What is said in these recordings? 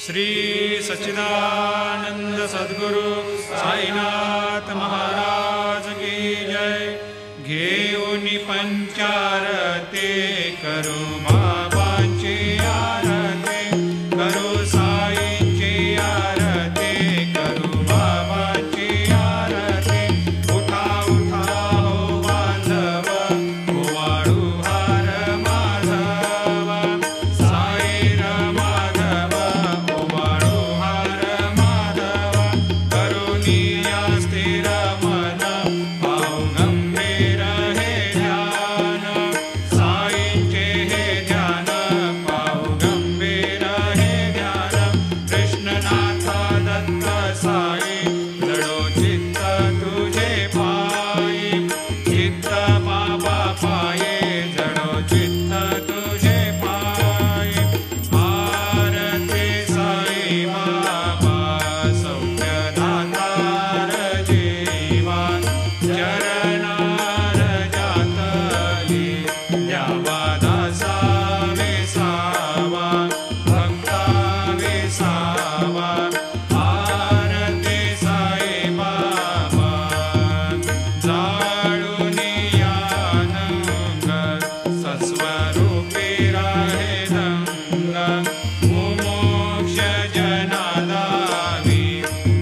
श्री सच्चिदानंद सद्गुरु साईनाथ महाराज की जय। घेऊनी पंचारते करू बाबांची आरती, करू साईंची आरती, करू बाबांची आरती। उठा उठा हो बांधव, ओवाळू हार माधव, साई र माधव, ओवाळू हार माधव। करुणी या स्थिर मन, पाहू गंभीर हे ध्यान, साईंचे हे ध्यान, पाहू गंभीर हे ध्यान। कृष्णनाथ दत्त साई, लढो चित्त तुझे पायी, चित्त बाबा पाये, जडो चित्त तुझे पायी। आरती साई बाबा, सौख्य दातार जीवा, चरणार जातली, द्यावा दासा विसावा, भक्ता विसावा। आरती साई बाबा, जाळूनी यानंग, सस्वरूपी राहे रंग, मुमोक्ष जनादावी,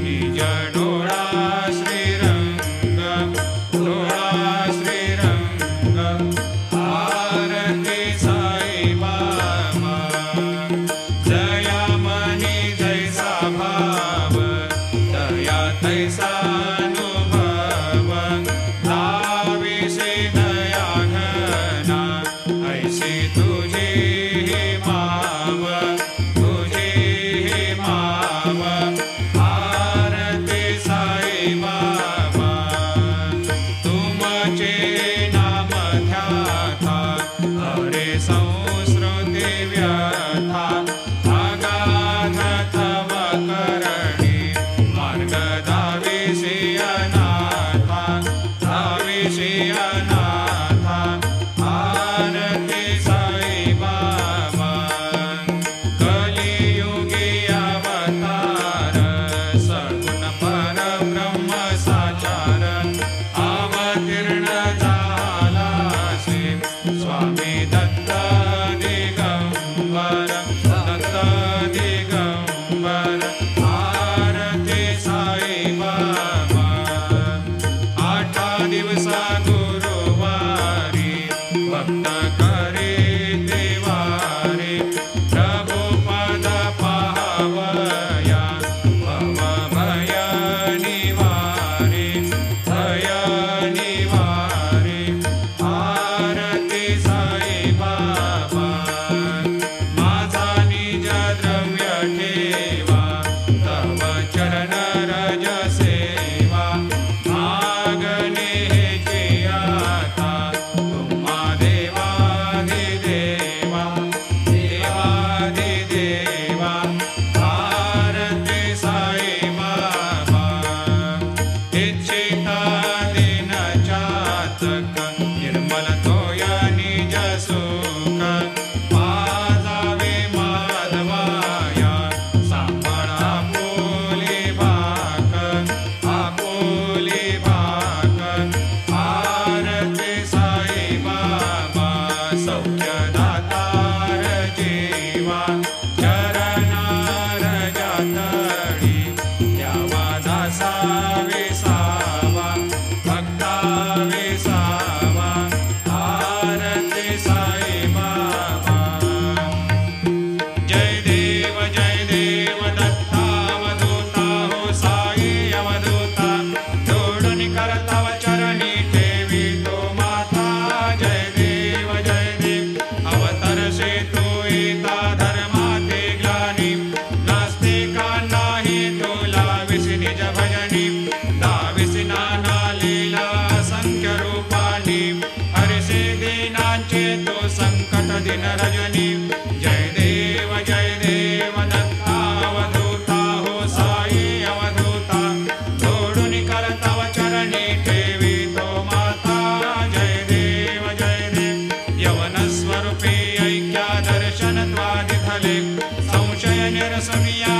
निज डोळा श्रीरंग, डोळा श्रीरंग। आरती साई बाबा, जया मनी जैसा भाव, दया तैसा अनुभव, लाविसे दया घना, ऐसी तुझी ही माव, तुझी ही माव। आरती साई बाबा, तुमचे नाम ध्याता, हरे संस्कृती व्यथा, अगाध तव करणी, मार्ग दाविसी अनाथा, दाविसी अनाथा। आरती साई बाबा, कलियुगी अवतार, सगुण परब्रह्म साचार, अवतीर्ण झालासे, स्वामी दत्त दिगंबर, दत्त दिगंबर। आरती साई बाबा, 8 दिवसा गुरुवारी, भक्त करे देवारे, प्रभु पद पावया, भव भय निवारे, भय निवारे। आरती साई बाबा, माझा निज द्रव्य ठेवा, तव चरण रज सेवा, मागणे हेची आता, तुम्हा देवाधिदेवा, देवाधिदेवा। आरती साई बाबा, इच्छिता दिन चातक, निर्मल तोया निज सुख, पाजावे माधवाया, सांभाळा आपुली भाक, आपुली भाक। आरती साई बाबा, सौख्य दातार जीवा, चरणार जातळी, द्यावा दासा विसावा, भक्ता विसावा। आरती साई बाबा, जय देव दत्तावधूता, हो साई अवधूता, जोडून करताव चरणी ठेवी तो माता। जय देव अवतरसे तू येता, धर्माते ग्लानी, नास्तिकांनाही तुला विसी निज भजनी, दाविसी नाना लीला असंख्य रूपानी, हरसे दीनांचे तो संकट दिन रजनी। जय देव दत्तावधूता, हो साई अवधूता, जोडून करताव चरणी ठेवी तो माता। जय देव यवन स्वरूपी ऐक्या दर्शन त्वादिधले, संशय निरसनिया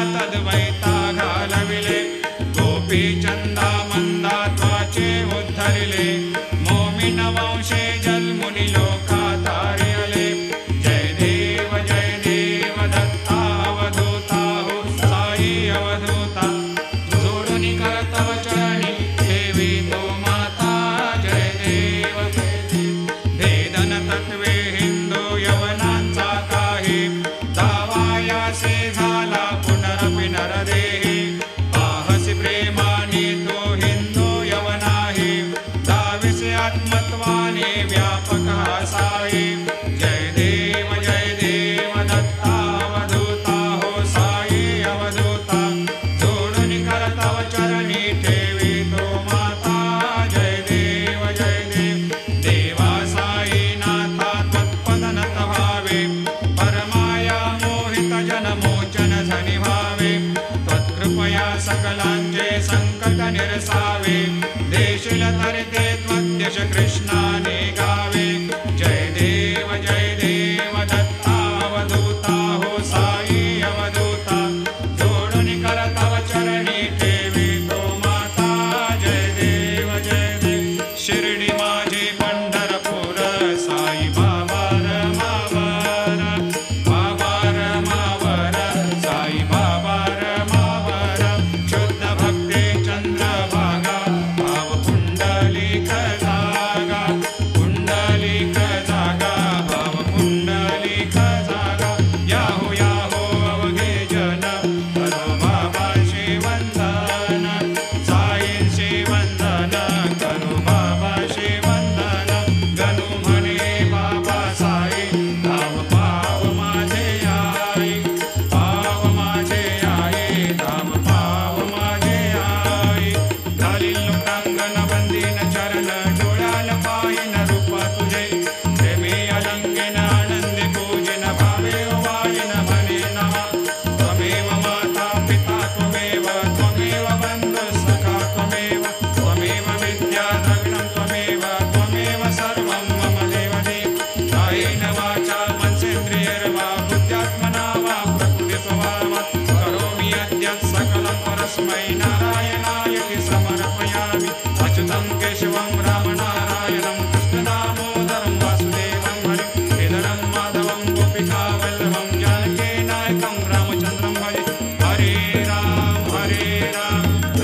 सीतावल्लभं जानकीनायकं रामचन्द्रं भजे हरे राम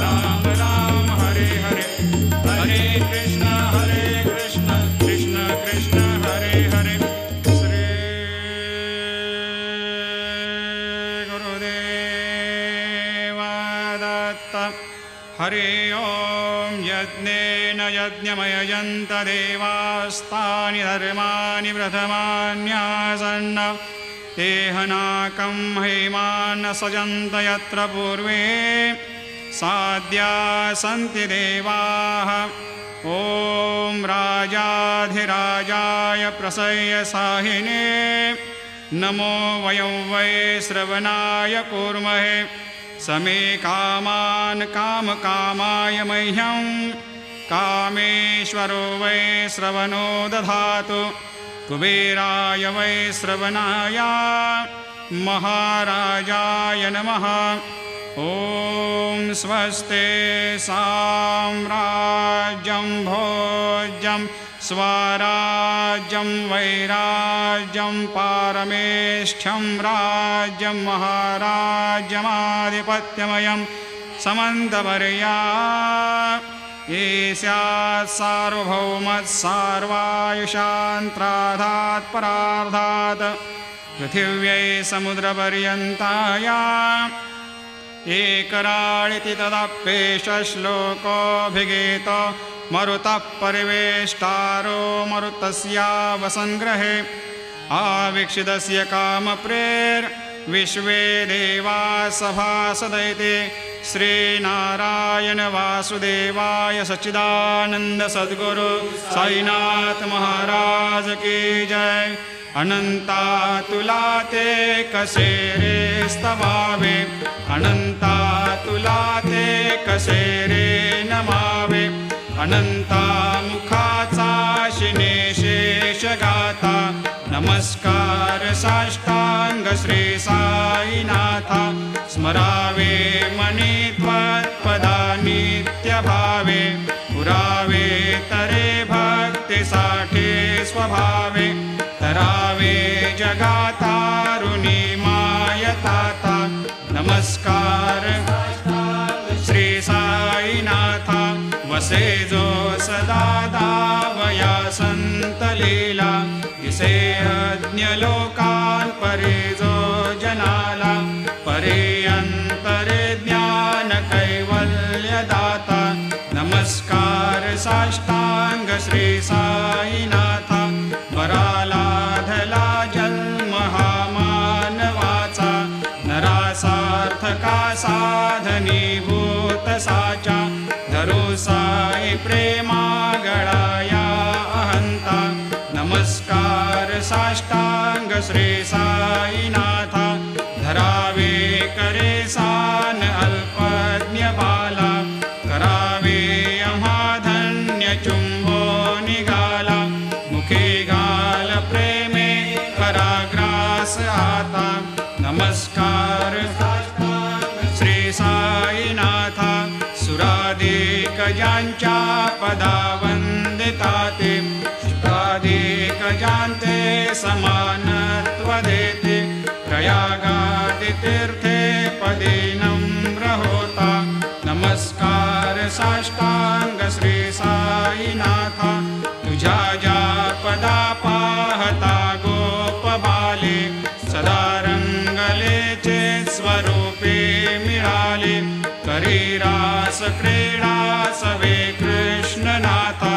राम राम हरे हरे हरे कृष्ण कृष्ण कृष्ण हरे हरे श्री गुरुदेव दत्त हरि ओं यज्ञेन यज्ञमयजन्त देवास्तानि धर्माणि प्रथमान्यासन्न तेहनाकं हेमान् सजन्त यत्र पूर्वे साद्या सन्ति देवाः ॐ राजाधिराजाय प्रसह्य साहिने नमो वयं वै श्रवणाय कूर्महे समे कामान् कामकामाय मह्यं कामेश्वरो वै श्रवणो दधातु कुबेराय वै श्रवणाय महाराजाय नमः ॐ स्वस्ते साम्राज्यं भोज्यं स्वराज्यं वैराज्यं पारमेष्ठ्यं राज्यं महाराज्यमाधिपत्यमयं समन्तवर्या ईस्यात् सार्वभौमत्सार्वायुषान्त्राधात् परार्धात् पृथिव्यै समुद्रपर्यन्ताया एकराळिति तदप्येष श्लोकोऽभिगीतो मरुतः परिवेष्टारो मरुतस्यावसङ्ग्रहे आवीक्षितस्य कामप्रेर्विश्वे देवा सभासदैते श्रीनारायण वासुदेवाय सच्चिदानन्द सद्गुरु साईनाथ महाराज की जय अनन्तातुलाते कसेरे स्तवावे अनन्तातुलाते कसेरे नमावे अनंता मुखाचा शिनेशेषगाथा नमस्कार साष्टांग श्री साईनाथा स्मरावे मनी त्वत्पदा नित्यभावे पुरावे तरे भक्तिसाठी स्वभावे तरावे जगातारुणी मायताता नमस्कार श्री साईनाथा वसे जो सदा दावया संत लीला दिसे अज्ञलोकान् परे जो जनाला परे अंतरे ज्ञान कैवल्य दाता नमस्कार साष्टांग श्री साईनाथा वरालाधला जन्म हा मानवाचा नरासार्थका साधनीभूत साचा धरो साई प्रेमा गळाया अहंता नमस्कार साष्टांग श्री साईनाथा धरावे करे सान अल्पज्ञ बाला करावे अमाधन्य चुंबो निघाला मुखे घाल प्रेमे कराग्रास आता नमस्कार श्री साईनाथा सुराधिक ज्यांच्या पदा वंदिताते शुद्धाधिक ज्यांते समानत्व देते प्रयागादि तीर्थे पदे नम्र होता नमस्कार साष्टांग श्री साईनाथा तुझ्या ज्या पदा पाहता गोप बाले सदा रंगलेचे स्वरूपे मिळाले करी रास क्रीडा सवे कृष्णनाथा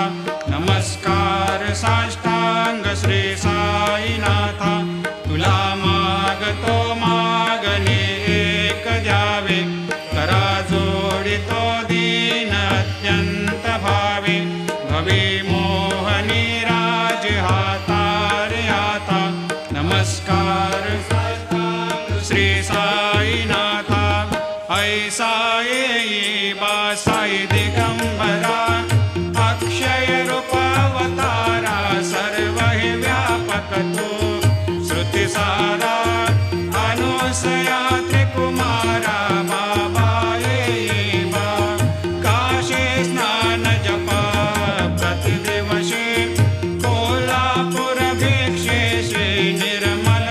नमस्कार साष्टांग श्री साईनाथा तुला मागतो मागणे एक द्यावे करा जोडितो दीन अत्यंत भावे भवे मोहनी राज हातारे आता नमस्कार श्री साईनाथा ऐसा येई बासाई दिगंबरा अक्षय रूपावतारा सर्व हे व्यापक तो श्रुति सारा अनुसया त्रिकुमारा बाबा येई बा काशी स्नान जपा प्रतिदिवशी कोल्हापुर भिक्षे श्री निर्मल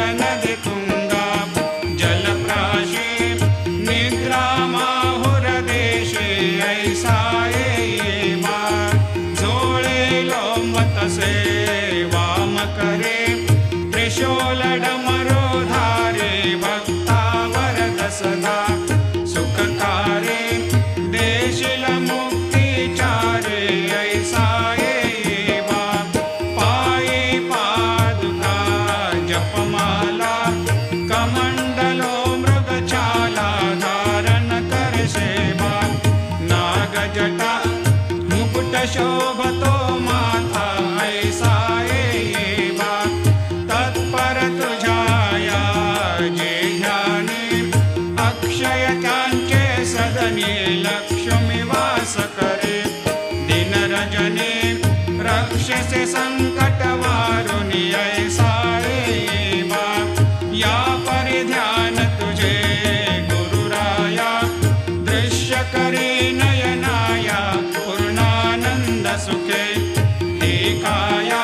माला कमंडलो मृगछाला धारण कर सेवा नागजटा मुकुट शोभतो माथा ऐसा येवा तत्पर तुझाया जे ध्याने अक्षय त्यांचे सदने लक्ष्मी वास करे दिन रजने रक्षसे संकट वारुणी ऐसा येवा या परिध्यान तुझे गुरुराया दृश्य करे नयनाया पूर्णानंद सुखे एकाया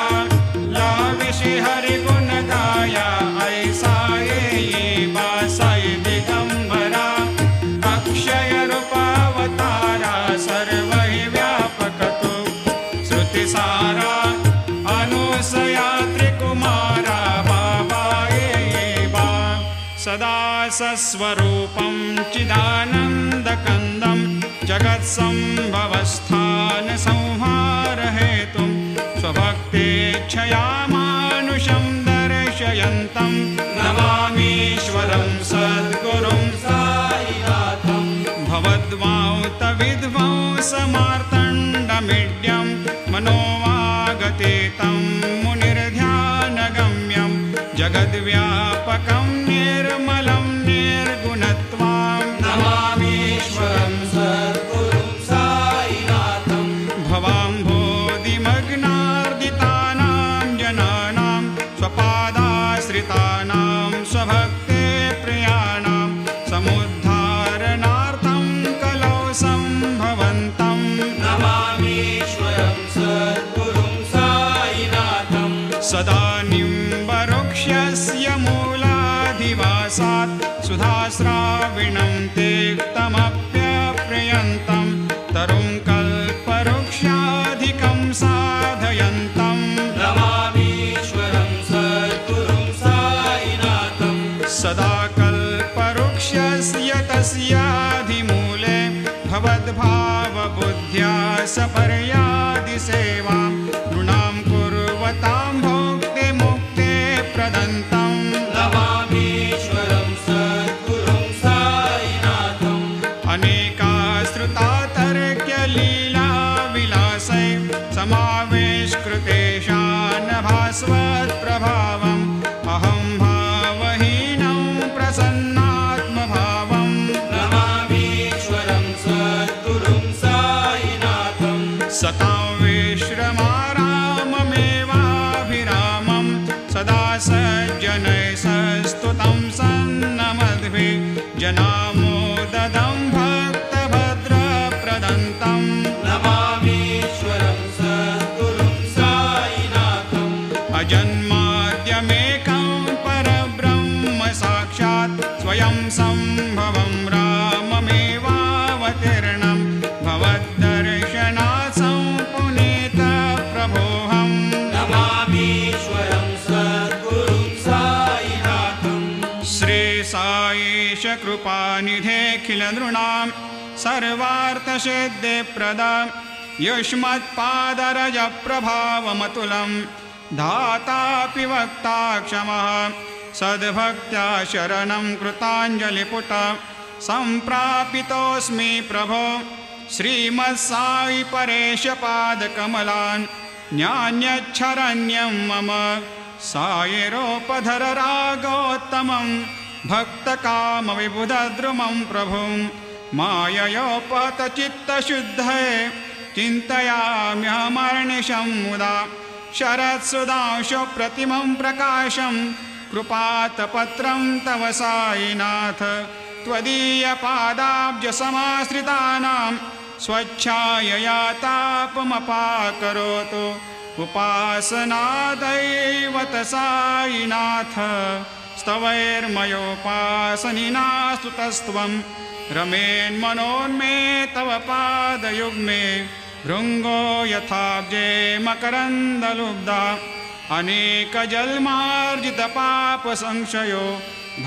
लाविषि हरि गुण गाया ऐसा येवा साई दिगंबरा अक्षय रूपावतारा सर्व व्यापक तू श्रुतिसारा अनुसया त्रिकुमारा बाबा येवा सदा सस्वरूपं चिदानन्दकन्दं जगत्सम्भवस्थान संहार हेतुं स्वभक्तेच्छया मानुषं दर्शयन्तं नमामीश्वरं सद्गुरुं साईनाथं भवद्वांतविध्वंसमार्तण्डमीड्यं मनोवागतीतं मुनिर्ध्यानगम्यं जगद्व्यापकं निर्मलं निर्गुणत्वां नमामीश्वरं सद्गुरुं साईनाथं भवाम्भोधिमग्नार्दितानां जनानां स्वपादाश्रितानां स्वभक्ते प्रियाणां समुद्धारणार्थं कलौ सम्भवन्तं नमामीश्वरं सद्गुरुं साईनाथं सदा निम्बवृक्षस्य मूलाधिवासात् सुधास्राविणं तिक्तमप्यप्रियन्तं तरुं कल्पवृक्षाधिकं साधयन्तं नमामीश्वरं सद्गुरुं साईनाथं सदा कल्पवृक्षस्य तस्याधिमूले भवद्भावबुद्ध्या सपर्यादिसेवां नृणां कुर्वतां भोक्ते प्रदन्तं नमामीश्वरं सद्गुरुं साईनाथं अनेकाश्रुता तर्क्यलीला विलासै समावेशकृतेषान् भास्वत्प्रभावम् अहं भावहीनं प्रसन्नात्मभावं नमामीश्वरं सद्गुरुं साईनाथं सतां विश्रमाराममेवाभिरामं सदा सज्जनैः सस्तुतं सन्नमद्भिः जनामोददं भक्तभद्रप्रदन्तं नमामीश्वरं सद्गुरुं साईनाथम् अजन्माद्यमेकं परब्रह्म साक्षात् स्वयं सम्भवं राममेवावतीर्णं भवद्दर्शनात् सम्पुनीतप्रभोऽहं नमामीश्वरं सद्गुरुं साईनाथं श्री साईश कृपानिधेऽखिलनृणां सर्वार्थसिद्धिप्रदां युष्मत्पादरजप्रभावमतुलं धातापि वक्ता क्षमः सद्भक्त्या शरणं कृताञ्जलिपुट सम्प्रापितोऽस्मि प्रभो श्रीमत्साई परेशपादकमलान् न्यान्यच्छरण्यं मम सायिरोपधर रागोत्तमं भक्तकामविबुधद्रुमं प्रभुं माययोपतचित्तशुद्धये चिन्तयाम्यहमर्निशं मुदा शरत्सुधांशुप्रतिमं प्रकाशं कृपातपत्रं तव साईनाथ त्वदीयपादाब्जसमाश्रितानां स्वच्छायया तापमपाकरोतु उपासनादैवत साईनाथ स्तवैर्मयोपासनिना स्तुतस्त्वं रमेन्मनोन्मे तव पादयुग्मे भृङ्गो यथाब्जे मकरन्दलुब्धा अनेकजन्मार्जितपापसंशयो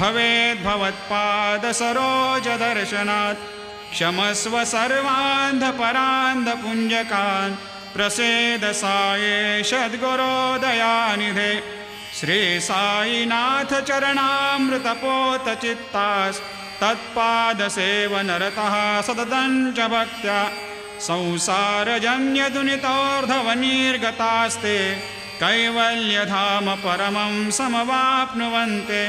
भवेद्भवत्पादसरोजदर्शनात् क्षमस्व सर्वान्धपरान्धपुञ्जकान् प्रसेद साये सद्गुरो दयानिधे श्री साईनाथ चरणामृतपोत चित्तास् तत्पादसेवनरतः सततं च भक्त्या संसारजन्यदुनितोर्धवनिर्गतास्ते कैवल्यधाम परमं समवाप्नुवन्ते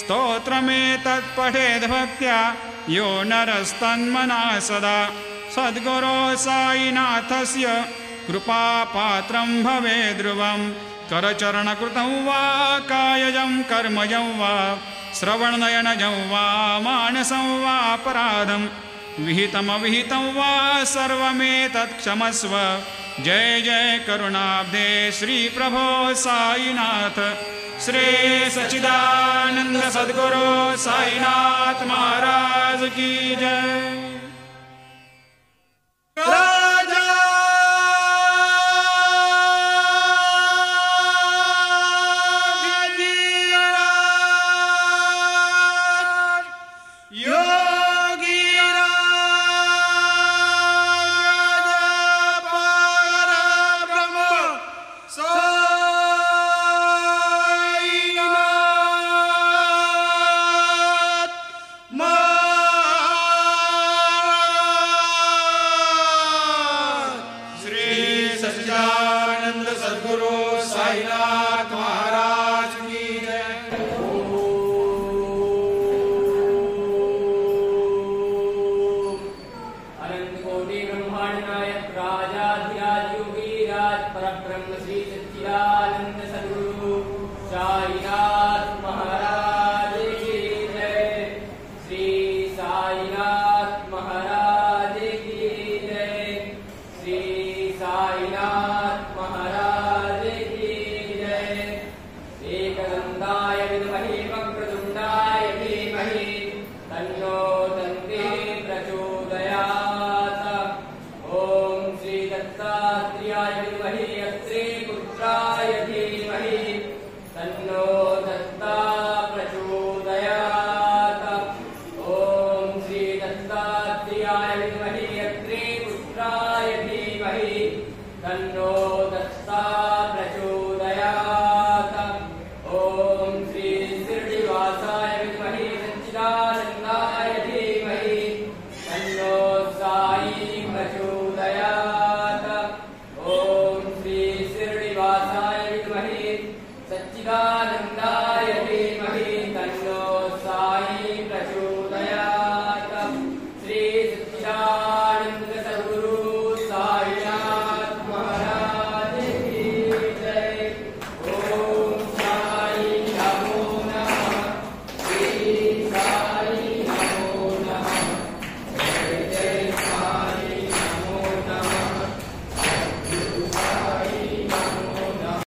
स्तोत्रमेतत्पठेद्भक्त्या यो नरस्तन्मना सदा सद्गुरो साईनाथस्य कृपापात्रं भवेद् ध्रुवं करचरणकृतं वा कायजं कर्मजं वा श्रवणनयनजं वा मानसं वा अपराधं विहितमविहितं वा सर्वमेतत् क्षमस्व जय जय करुणाब्धे श्री प्रभो साईनाथ श्री सच्चिदानंद सद्गुरु साईनाथ महाराज की जय।